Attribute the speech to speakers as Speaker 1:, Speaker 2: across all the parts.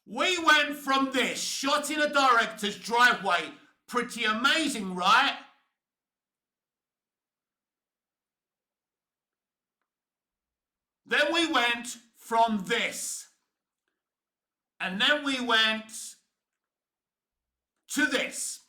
Speaker 1: We went from this, shot in a director's driveway, pretty amazing, right? Then we went from this, and then we went to this.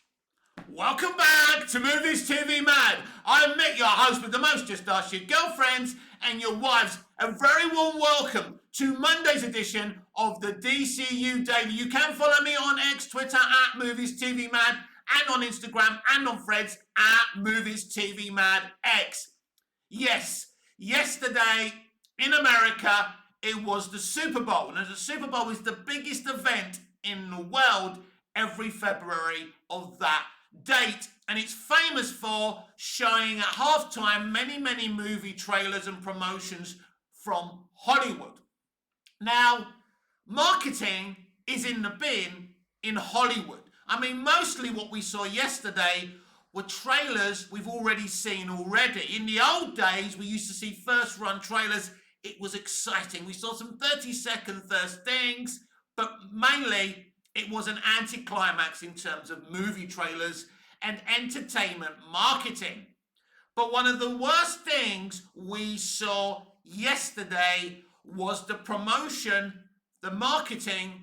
Speaker 1: Welcome back to Movies TV Mad. I'm Mick, your host with the most. Just ask your girlfriends and your wives a very warm welcome to Monday's edition of the DCU Daily. You can follow me on X, Twitter at Movies TV Mad, and on Instagram and on Threads at Movies TV Mad X. Yes, yesterday in America it was the Super Bowl. Now the Super Bowl is the biggest event in the world every February of that date, and it's famous for showing at halftime many movie trailers and promotions from Hollywood. Now, marketing is in the bin in Hollywood. I mean, mostly what we saw yesterday were trailers we've already seen already. In the old days, we used to see first run trailers. It was exciting. We saw some 30-second first things, but mainly it was an anticlimax in terms of movie trailers and entertainment marketing. But one of the worst things we saw yesterday was the promotion, the marketing,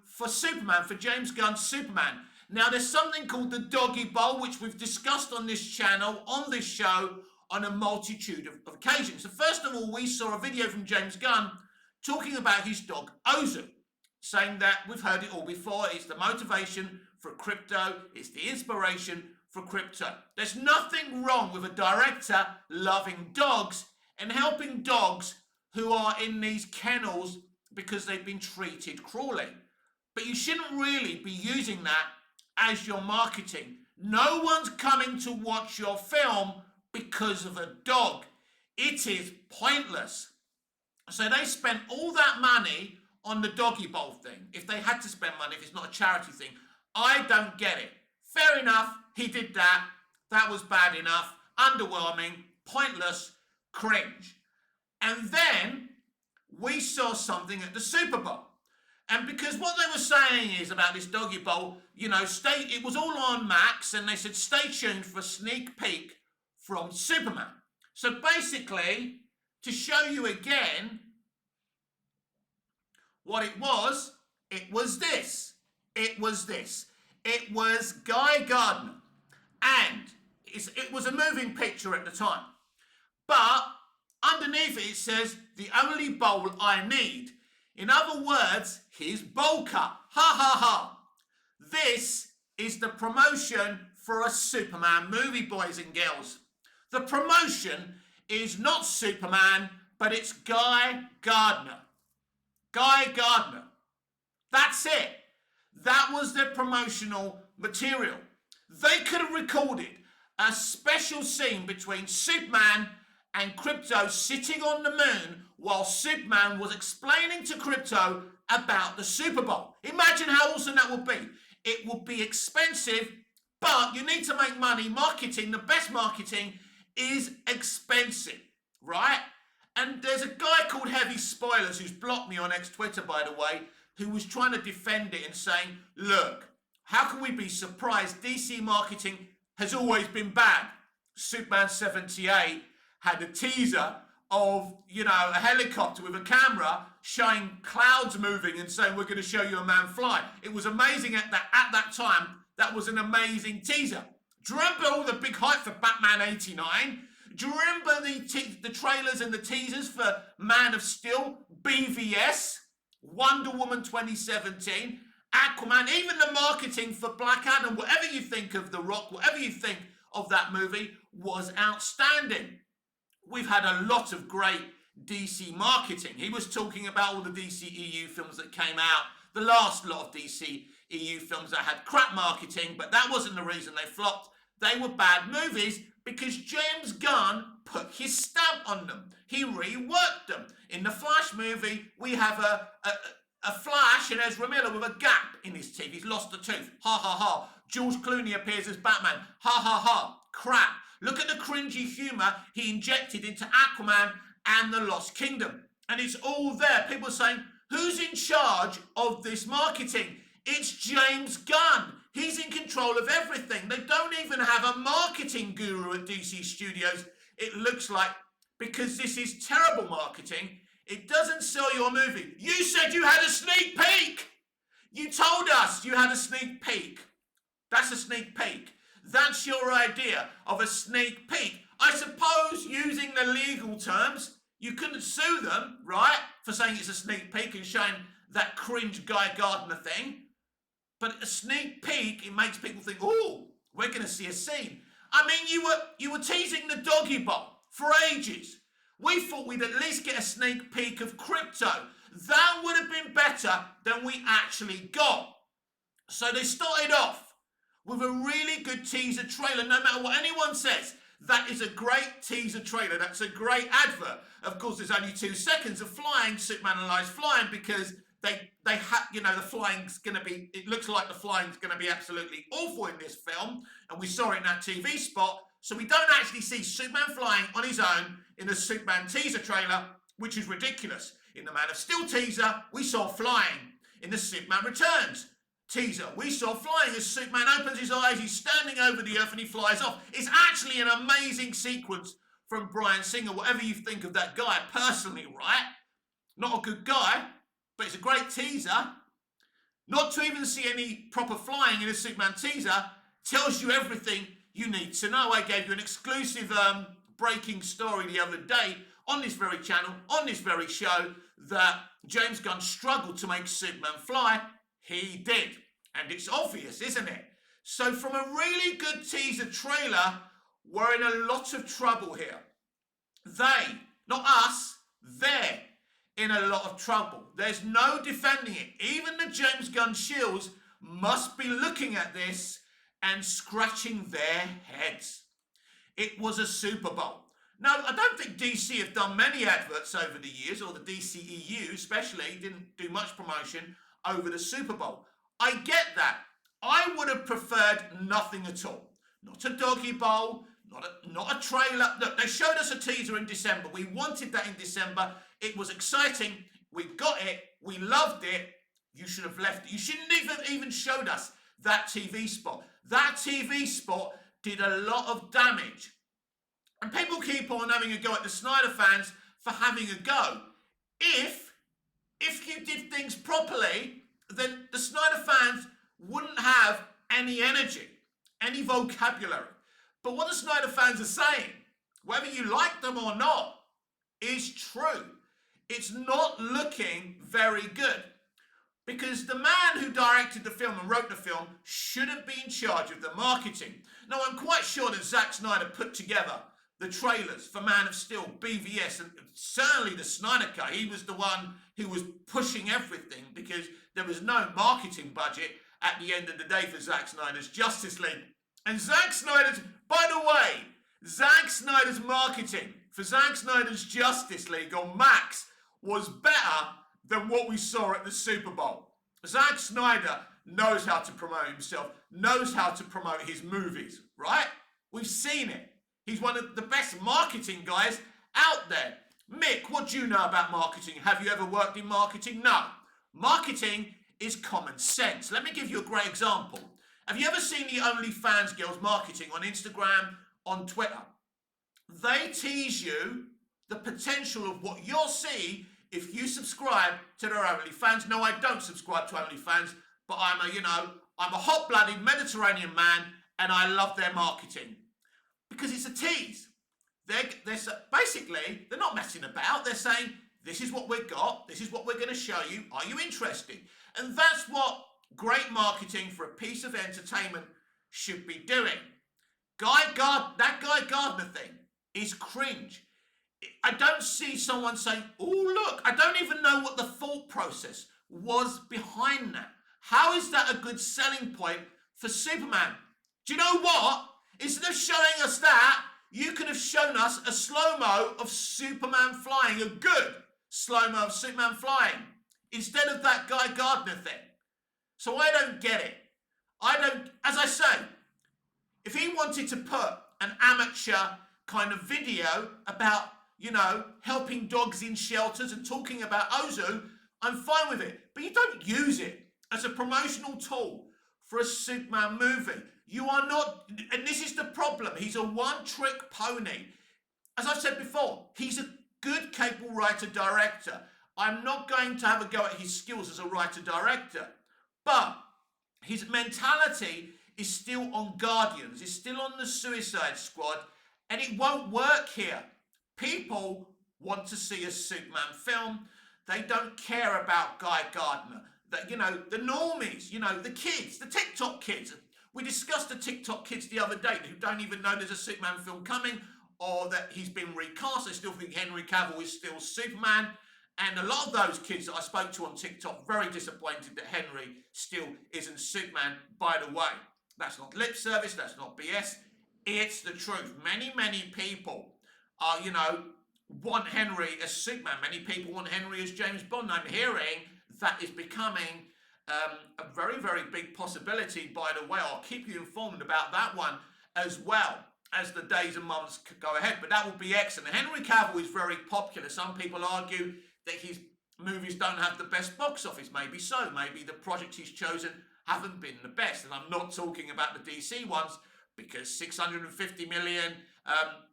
Speaker 1: for Superman, for James Gunn's Superman. Now, there's something called the Doggy Bowl, which we've discussed on this channel, on this show, on a multitude of occasions. So first of all, we saw a video from James Gunn talking about his dog, Ozu, saying that we've heard it all before. It's the motivation for crypto. It's the inspiration for crypto. There's nothing wrong with a director loving dogs and helping dogs who are in these kennels because they've been treated cruelly. But you shouldn't really be using that as your marketing. No one's coming to watch your film because of a dog. It is pointless. So they spent all that money on the Doggy Bowl thing. If they had to spend money, if it's not a charity thing, I don't get it. Fair enough, he did that. That was bad enough. Underwhelming, pointless, cringe. And then we saw something at the Super Bowl. And because what they were saying is about this Doggy Bowl, it was all on Max, and they said stay tuned for a sneak peek from Superman. So basically, to show you again what it was this. It was Guy Gardner. And it was a moving picture at the time. But underneath it says, the only bowl I need. In other words, his bowl cut. Ha ha ha. This is the promotion for a Superman movie, boys and girls. The promotion is not Superman, but it's Guy Gardner. Guy Gardner. That's it. That was their promotional material. They could have recorded a special scene between Superman and Krypto sitting on the moon while Superman was explaining to Krypto about the Super Bowl. Imagine how awesome that would be. It would be expensive, but you need to make money. Marketing, the best marketing is expensive, right? And there's a guy called Heavy Spoilers who's blocked me on X Twitter, by the way, who was trying to defend it and saying, look, how can we be surprised? DC marketing has always been bad. Superman 78 had a teaser of, a helicopter with a camera showing clouds moving and saying, we're going to show you a man fly. It was amazing at that time. That was an amazing teaser. Do you remember all the big hype for Batman 89? Do you remember the trailers and the teasers for Man of Steel, BVS, Wonder Woman 2017, Aquaman, even the marketing for Black Adam, whatever you think of The Rock, whatever you think of that movie, was outstanding. We've had a lot of great DC marketing. He was talking about all the DCEU films that came out, the last lot of DCEU films that had crap marketing, but that wasn't the reason they flopped. They were bad movies because James Gunn put his stamp on them. He reworked them. In the Flash movie, we have a Flash and Ezra Miller with a gap in his teeth. He's lost a tooth. Ha ha ha. George Clooney appears as Batman. Ha ha ha. Crap. Look at the cringy humour he injected into Aquaman and the Lost Kingdom. And it's all there. People are saying, Who's in charge of this marketing? It's James Gunn. He's in control of everything. They don't even have a marketing guru at DC Studios, it looks like, because this is terrible marketing. It doesn't sell your movie. You said you had a sneak peek. You told us you had a sneak peek. That's a sneak peek. That's your idea of a sneak peek. I suppose using the legal terms, you couldn't sue them, right, for saying it's a sneak peek and showing that cringe Guy Gardner thing. But a sneak peek, it makes people think, oh, we're going to see a scene. I mean, you were teasing the doggy bowl for ages. We thought we'd at least get a sneak peek of crypto. That would have been better than we actually got. So they started off with a really good teaser trailer. No matter what anyone says, that is a great teaser trailer. That's a great advert. Of course, there's only 2 seconds of flying, Superman and Lois flying, because they have, you know, the flying's going to be, it looks like the flying's going to be absolutely awful in this film. And we saw it in that TV spot. So we don't actually see Superman flying on his own in the Superman teaser trailer, which is ridiculous. In the Man of Steel teaser, we saw flying. In the Superman Returns teaser, we saw flying as Superman opens his eyes, he's standing over the earth and he flies off. It's actually an amazing sequence from Bryan Singer, whatever you think of that guy personally, right? Not a good guy, but it's a great teaser. Not to even see any proper flying in a Superman teaser tells you everything you need to know. I gave you an exclusive breaking story the other day on this very channel, on this very show, that James Gunn struggled to make Superman fly. He did. And it's obvious, isn't it? So from a really good teaser trailer, we're in a lot of trouble here. They, not us, they're in a lot of trouble. There's no defending it. Even the James Gunn shills must be looking at this and scratching their heads. It was a Super Bowl. Now, I don't think DC have done many adverts over the years, or the DCEU especially, didn't do much promotion over the Super Bowl. I get that. I would have preferred nothing at all. Not a doggy bowl, not a trailer. Look, they showed us a teaser in December. We wanted that in December. It was exciting. We got it. We loved it. You should have left it. You shouldn't even showed us that TV spot. That TV spot did a lot of damage. And people keep on having a go at the Snyder fans for having a go. If you did things properly, then the Snyder fans wouldn't have any energy, any vocabulary. But what the Snyder fans are saying, whether you like them or not, is true. It's not looking very good. Because the man who directed the film and wrote the film shouldn't be in charge of the marketing. Now, I'm quite sure that Zack Snyder put together the trailers for Man of Steel, BVS, and certainly the Snyder Cut. He was the one who was pushing everything because there was no marketing budget at the end of the day for Zack Snyder's Justice League. And Zack Snyder's, by the way, Zack Snyder's marketing for Zack Snyder's Justice League on Max was better than what we saw at the Super Bowl. Zack Snyder knows how to promote himself, knows how to promote his movies, right? We've seen it. He's one of the best marketing guys out there. Mick, what do you know about marketing? Have you ever worked in marketing? No. Marketing is common sense. Let me give you a great example. Have you ever seen the OnlyFans girls marketing on Instagram, on Twitter? They tease you the potential of what you'll see if you subscribe to their OnlyFans. No, I don't subscribe to OnlyFans, but I'm a hot-blooded Mediterranean man and I love their marketing. Because it's a tease. They're basically, they're not messing about. They're saying, this is what we've got. This is what we're going to show you. Are you interested? And that's what great marketing for a piece of entertainment should be doing. That Guy Gardner thing is cringe. I don't see someone saying, oh, look, I don't even know what the thought process was behind that. How is that a good selling point for Superman? Do you know what? Instead of showing us that, you could have shown us a slow-mo of Superman flying, a good slow-mo of Superman flying, instead of that Guy Gardner thing. So I don't get it. As I say, if he wanted to put an amateur kind of video about, helping dogs in shelters and talking about Ozu, I'm fine with it. But you don't use it as a promotional tool for a Superman movie. You are not, and this is the problem. He's a one-trick pony. As I've said before, he's a good, capable writer-director. I'm not going to have a go at his skills as a writer-director. But his mentality is still on Guardians, is still on the Suicide Squad, and it won't work here. People want to see a Superman film. They don't care about Guy Gardner. The normies, the kids, the TikTok kids. We discussed the TikTok kids the other day who don't even know there's a Superman film coming or that he's been recast. They still think Henry Cavill is still Superman. And a lot of those kids that I spoke to on TikTok, very disappointed that Henry still isn't Superman. By the way, that's not lip service, that's not BS. It's the truth. Many, many people are, want Henry as Superman. Many people want Henry as James Bond. I'm hearing that is becoming a very, very big possibility. By the way, I'll keep you informed about that one as well as the days and months go ahead. But that will be excellent. Henry Cavill is very popular. Some people argue that his movies don't have the best box office. Maybe so. Maybe the projects he's chosen haven't been the best. And I'm not talking about the DC ones, because 650 million,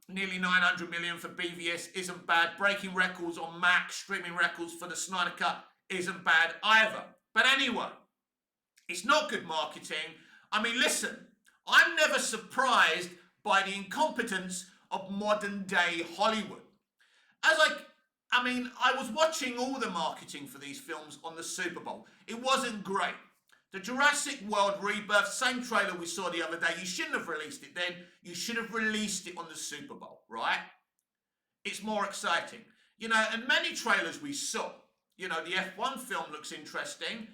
Speaker 1: nearly 900 million for BVS isn't bad. Breaking records on Max, streaming records for the Snyder Cut isn't bad either. But anyway, it's not good marketing. I mean, listen, I'm never surprised by the incompetence of modern day Hollywood. I was watching all the marketing for these films on the Super Bowl. It wasn't great. The Jurassic World Rebirth, same trailer we saw the other day. You shouldn't have released it then. You should have released it on the Super Bowl, right? It's more exciting. And many trailers we saw. The F1 film looks interesting.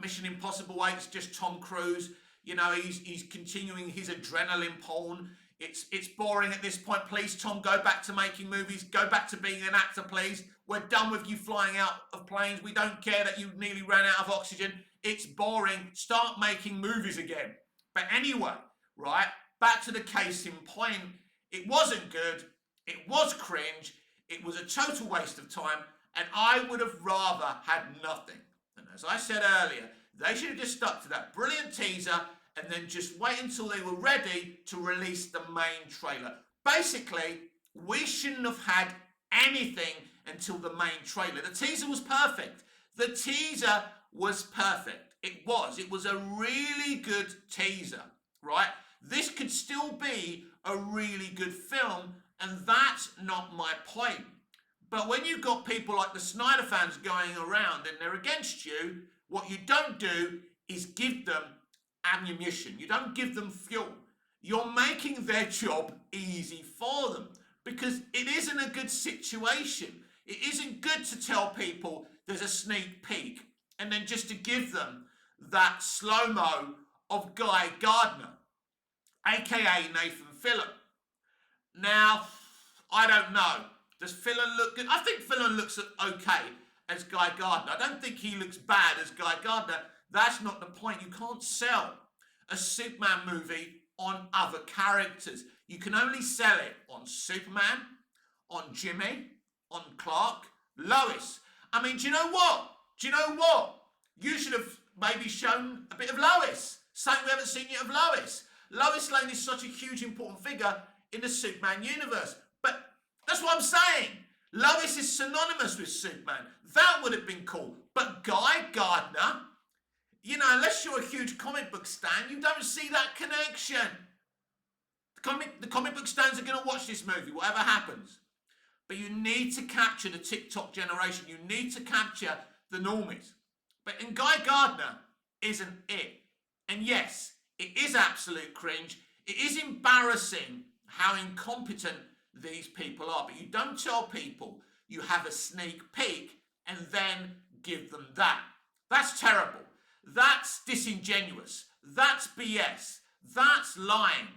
Speaker 1: Mission Impossible 8 is just Tom Cruise. He's continuing his adrenaline porn. It's boring at this point. Please, Tom, go back to making movies. Go back to being an actor, please. We're done with you flying out of planes. We don't care that you nearly ran out of oxygen. It's boring. Start making movies again. But anyway, right, back to the case in point. It wasn't good. It was cringe. It was a total waste of time. And I would have rather had nothing. And as I said earlier, they should have just stuck to that brilliant teaser and then just wait until they were ready to release the main trailer. Basically, we shouldn't have had anything until the main trailer. The teaser was perfect. The teaser was perfect. It was a really good teaser, right? This could still be a really good film, and that's not my point. But when you've got people like the Snyder fans going around and they're against you, what you don't do is give them ammunition. You don't give them fuel. You're making their job easy for them because it isn't a good situation. It isn't good to tell people there's a sneak peek and then just to give them that slow-mo of Guy Gardner, aka Nathan Fillion. Now, I don't know. Does Fillion look good? I think Fillion looks okay as Guy Gardner. I don't think he looks bad as Guy Gardner. That's not the point. You can't sell a Superman movie on other characters. You can only sell it on Superman, on Jimmy, on Clark, Lois. I mean, do you know what? You should have maybe shown a bit of Lois. Something we haven't seen yet of Lois. Lois Lane is such a huge, important figure in the Superman universe. But that's what I'm saying. Lois is synonymous with Superman. That would have been cool. But Guy Gardner, unless you're a huge comic book stan, you don't see that connection. The comic book stans are going to watch this movie, whatever happens. But you need to capture the TikTok generation. You need to capture the normies. But in Guy Gardner isn't it. And yes, it is absolute cringe. It is embarrassing how incompetent these people are. But you don't tell people you have a sneak peek and then give them that. That's terrible. That's disingenuous. That's BS. That's lying.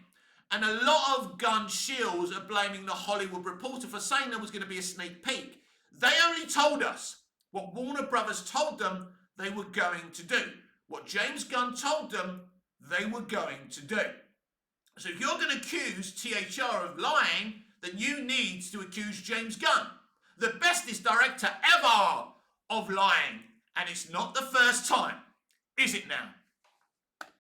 Speaker 1: And a lot of gun shills are blaming the Hollywood Reporter for saying there was going to be a sneak peek. They only told us what Warner Brothers told them they were going to do. What James Gunn told them they were going to do. So if you're going to accuse THR of lying, then you need to accuse James Gunn, the bestest director ever of lying. And it's not the first time, is it now?